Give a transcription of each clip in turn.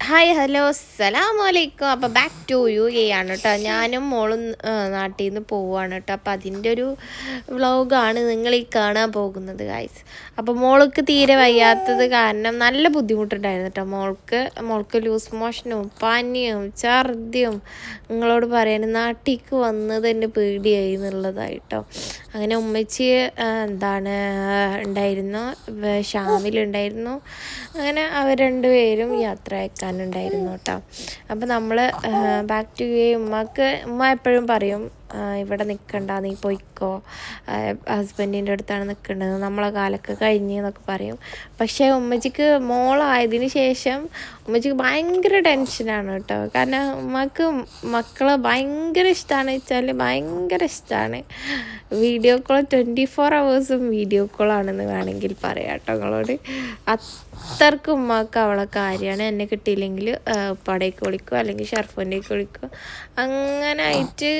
Hi hello അസ്സലാമു അലൈക്കും. അപ്പോൾ ബാക്ക് ടു യു എ ആണ് കേട്ടോ. ഞാനും മോളും നാട്ടിൽ നിന്ന് പോവുകയാണ് കേട്ടോ. അപ്പോൾ അതിൻ്റെ ഒരു വ്ളോഗാണ് നിങ്ങൾ ഈ കാണാൻ പോകുന്നത് ഗൈസ്. അപ്പോൾ മോൾക്ക് തീരെ വയ്യാത്തത് കാരണം നല്ല ബുദ്ധിമുട്ടുണ്ടായിരുന്നു കേട്ടോ. മോൾക്ക് ലൂസ് മോഷനും പനിയും ഛർദിയും നിങ്ങളോട് പറയാൻ നാട്ടിലേക്ക് വന്നത് എൻ്റെ പേടിയായി എന്നുള്ളതായിട്ടോ. അങ്ങനെ ഉമ്മച്ചി ഉണ്ടായിരുന്നു, ഷാമിലുണ്ടായിരുന്നു. അങ്ങനെ അവർ രണ്ടുപേരും യാത്ര അയക്കാനുണ്ടായിരുന്നു കേട്ടോ. അപ്പോൾ നമ്മൾ ബാക്ക് ടു യു എ. ഉമ്മ എപ്പോഴും പറയും ഇവിടെ നിൽക്കണ്ട, നീ പോയിക്കോ, ഹസ്ബൻഡിൻ്റെ അടുത്താണ് നിൽക്കേണ്ടത്, നമ്മളെ കാലൊക്കെ കഴിഞ്ഞ് എന്നൊക്കെ പറയും. പക്ഷേ ഉമ്മച്ചിക്ക് മോളായതിന് ശേഷം ഉമ്മച്ചിക്ക് ഭയങ്കര ടെൻഷനാണ് കേട്ടോ. കാരണം ഉമ്മക്ക് മക്കളെ ഭയങ്കര ഇഷ്ടമാണ് വെച്ചാൽ ഭയങ്കര ഇഷ്ടമാണ്. വീഡിയോ കോൾ 24 hours വീഡിയോ കോളാണെന്ന് വേണമെങ്കിൽ പറയാം കേട്ടോ നിങ്ങളോട്. അത്രക്കും ഉമ്മക്ക് അവളെ കാര്യമാണ്. എന്നെ കിട്ടിയില്ലെങ്കിൽ ഉപ്പാടേക്ക് വിളിക്കും, അല്ലെങ്കിൽ ഷർഫുൻ്റെക്ക് വിളിക്കും. അങ്ങനെ ആയിട്ട്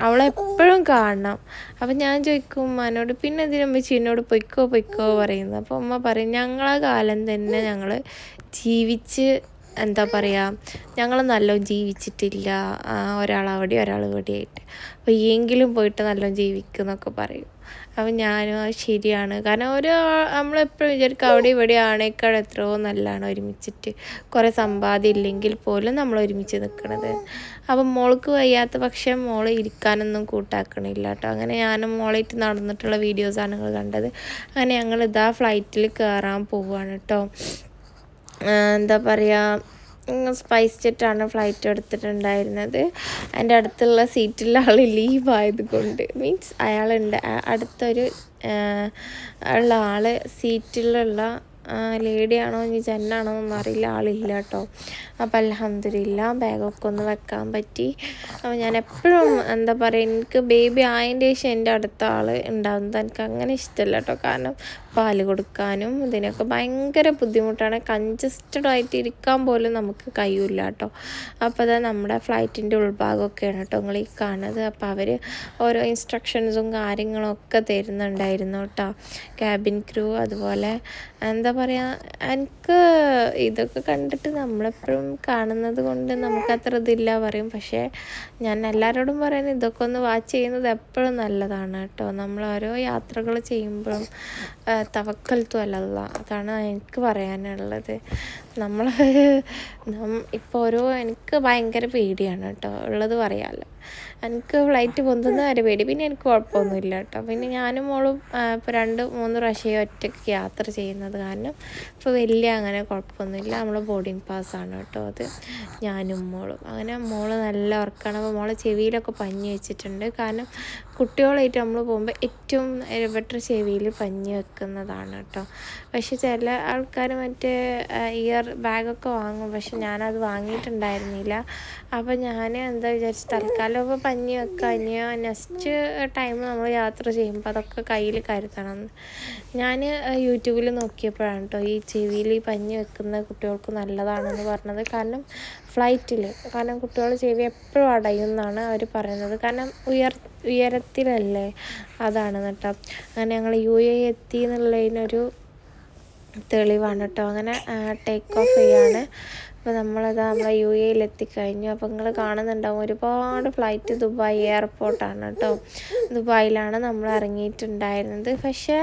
അവളെപ്പോഴും കാണണം. അപ്പം ഞാൻ ചോദിക്കും ഉമ്മാനോട്, പിന്നെ എന്തിനുമ്പോ എന്നോട് പൊയ്ക്കോ പറയുന്നത്. അപ്പോൾ ഉമ്മ പറയും ഞങ്ങളെ കാലം തന്നെ ഞങ്ങൾ ജീവിച്ച് ഞങ്ങൾ നല്ലോണം ജീവിച്ചിട്ടില്ല, ഒരാൾ അവിടെ ഒരാൾ ഇവിടെ ആയിട്ട്. അപ്പോൾ എങ്കിലും പോയിട്ട് നല്ലോണം ജീവിക്കും എന്നൊക്കെ പറയും. അപ്പം ഞാനും അത് ശരിയാണ്. കാരണം നമ്മളെപ്പോഴും വിചാരിക്കും അവിടെ ഇവിടെ ആണേക്കാൾ എത്രയോ നല്ലതാണ് ഒരുമിച്ചിട്ട്, കുറേ സമ്പാദ്യം ഇല്ലെങ്കിൽ പോലും നമ്മൾ ഒരുമിച്ച് നിൽക്കണത്. അപ്പം മോൾക്ക് വയ്യാത്ത പക്ഷേ മോള് ഇരിക്കാനൊന്നും കൂട്ടാക്കണില്ല കേട്ടോ. അങ്ങനെ ഞാനും മോളായിട്ട് നടന്നിട്ടുള്ള വീഡിയോസാണ് നിങ്ങൾ കണ്ടത്. അങ്ങനെ ഞങ്ങൾ ഫ്ലൈറ്റിൽ കയറാൻ പോവുകയാണ് കേട്ടോ. സ്പൈസ് ജെറ്റാണ് ഫ്ലൈറ്റ് എടുത്തിട്ടുണ്ടായിരുന്നത്. എൻ്റെ അടുത്തുള്ള സീറ്റിലുള്ള ആൾ ലീവായത് കൊണ്ട്, മീൻസ് അയാളുണ്ട് അടുത്തൊരു ഉള്ള ആൾ സീറ്റിലുള്ള ലേഡിയാണോ ഇനി ജെന്നാണോ എന്നൊന്നും അറിയില്ല, ആളില്ല കേട്ടോ. അപ്പോൾ അൽഹംദുലില്ലാ ബാഗൊക്കെ ഒന്ന് വെക്കാൻ പറ്റി. അപ്പോൾ ഞാൻ എപ്പോഴും എനിക്ക് ബേബി ആയതിൻ്റെ ശേഷം എൻ്റെ അടുത്ത ആൾ ഉണ്ടാകുന്നത് എനിക്ക് അങ്ങനെ ഇഷ്ടമല്ല കേട്ടോ. കാരണം പാല് കൊടുക്കാനും ഇതിനൊക്കെ ഭയങ്കര ബുദ്ധിമുട്ടാണ്. കൺജസ്റ്റഡ് ആയിട്ട് ഇരിക്കാൻ പോലും നമുക്ക് കഴിയില്ല കേട്ടോ. അപ്പോൾ അത് നമ്മുടെ ഫ്ലൈറ്റിൻ്റെ ഉൾഭാഗമൊക്കെയാണ് കേട്ടോ നിങ്ങൾ ഈ കാണുന്നത്. അപ്പോൾ അവർ ഓരോ ഇൻസ്ട്രക്ഷൻസും കാര്യങ്ങളും ഒക്കെ തരുന്നുണ്ടായിരുന്നു കേട്ടോ, ക്യാബിൻ ക്രൂ. അതുപോലെ എനിക്ക് ഇതൊക്കെ കണ്ടിട്ട് നമ്മളെപ്പോഴും കാണുന്നത് കൊണ്ട് നമുക്കത്ര ഇതില്ല പറയും. പക്ഷേ ഞാൻ എല്ലാവരോടും പറയുന്നത് ഇതൊക്കെ ഒന്ന് വാച്ച് ചെയ്യുന്നത് എപ്പോഴും നല്ലതാണ് കേട്ടോ. നമ്മൾ ഓരോ യാത്രകൾ ചെയ്യുമ്പോഴും തവക്കൽത്തു അലല്ലാ, അതാണ് എനിക്ക് പറയാനുള്ളത്. ഇപ്പോൾ എനിക്ക് ഭയങ്കര പേടിയാണ് കേട്ടോ, ഉള്ളത് പറയാമല്ലോ. എനിക്ക് ഫ്ലൈറ്റ് പൊന്തുന്ന വരെ പേടി, പിന്നെ എനിക്ക് കുഴപ്പമൊന്നുമില്ല കേട്ടോ. പിന്നെ ഞാനും മോളും ഇപ്പോൾ 2-3 പ്രാവശ്യം ഒറ്റയ്ക്ക് യാത്ര ചെയ്യുന്നത് കാരണം ഇപ്പോൾ വലിയ അങ്ങനെ കുഴപ്പമൊന്നുമില്ല. നമ്മൾ ബോർഡിങ് പാസ്സാണ് കേട്ടോ അത്, ഞാനും മോളും. അങ്ങനെ മോള് നല്ല ഉറക്കമാണ്. അപ്പോൾ മോളെ ചെവിയിലൊക്കെ പഞ്ഞി വെച്ചിട്ടുണ്ട്. കാരണം കുട്ടികളായിട്ട് നമ്മൾ പോകുമ്പോൾ ഏറ്റവും ബെറ്റർ ചെവിയിൽ പഞ്ഞി വെക്കുന്നതാണ് കേട്ടോ. പക്ഷെ ചില ആൾക്കാർ മറ്റേ ഇയർ ബാഗൊക്കെ വാങ്ങും, പക്ഷെ ഞാനത് വാങ്ങിയിട്ടുണ്ടായിരുന്നില്ല. അപ്പോൾ ഞാൻ വിചാരിച്ചു തൽക്കാലം ഇപ്പോൾ പഞ്ഞി വെക്കുക, ഇനി നെക്സ്റ്റ് ടൈം നമ്മൾ യാത്ര ചെയ്യുമ്പോൾ അതൊക്കെ കയ്യിൽ കരുതണം. ഞാൻ യൂട്യൂബിൽ നോക്കിയപ്പോഴാണ് കേട്ടോ ഈ ചെവിയിൽ പഞ്ഞി വെക്കുന്ന കുട്ടികൾക്ക് നല്ലതാണെന്ന് പറഞ്ഞത്. കാരണം കുട്ടികൾ ചെവി എപ്പോഴും അടയുമെന്നാണ് അവർ പറയുന്നത്. കാരണം ഉയരത്തിലല്ലേ, അതാണ് കേട്ടോ. അങ്ങനെ ഞങ്ങൾ യു എ എത്തി എന്നുള്ളതിനൊരു തെളിവാണ് കേട്ടോ. അങ്ങനെ ടേക്ക് ഓഫ് ചെയ്യാണ്. അപ്പോൾ നമ്മളെ യു എയിൽ എത്തിക്കഴിഞ്ഞു. അപ്പോൾ നിങ്ങൾ കാണുന്നുണ്ടാവും ഒരുപാട് ഫ്ലൈറ്റ് ദുബായ് എയർപോർട്ടാണ് കേട്ടോ. ദുബായിലാണ് നമ്മൾ ഇറങ്ങിയിട്ടുണ്ടായിരുന്നത്. പക്ഷേ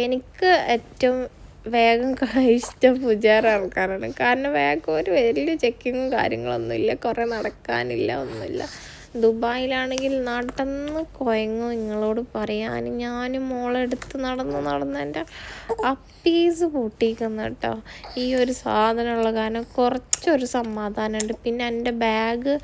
എനിക്ക് ഏറ്റവും വേഗം ഇഷ്ടം ഫുജാറ ആൾക്കാരാണ്. കാരണം വേഗം ഒരു വലിയ ചെക്കിങ്ങും കാര്യങ്ങളൊന്നുമില്ല, കുറേ നടക്കാനില്ല, ഒന്നുമില്ല. ദുബായിലാണെങ്കിൽ നടന്ന് കുഴങ്ങും നിങ്ങളോട് പറയാൻ. ഞാനും മോളെടുത്ത് നടന്ന് എൻ്റെ അപ്പീസ് പൊട്ടിക്കുന്നു കേട്ടോ. ഈ ഒരു സാധനമുള്ള കാരണം കുറച്ചൊരു സമാധാനമുണ്ട്. പിന്നെ എൻ്റെ ബാഗ്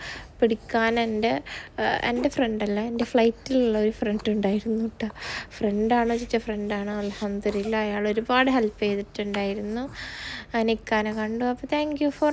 പിടിക്കാൻ എൻ്റെ ഫ്രണ്ടല്ല, എൻ്റെ ഫ്ലൈറ്റിലുള്ള ഒരു ഫ്രണ്ട് ഉണ്ടായിരുന്നു കേട്ടോ. ഫ്രണ്ടാണോ ചോദിച്ചാൽ ഫ്രണ്ടാണ്. അൽഹംദുലില്ലാ അയാൾ ഒരുപാട് ഹെൽപ്പ് ചെയ്തിട്ടുണ്ടായിരുന്നു. നിൽക്കാനെ കണ്ടു. അപ്പോൾ താങ്ക് യു ഫോർ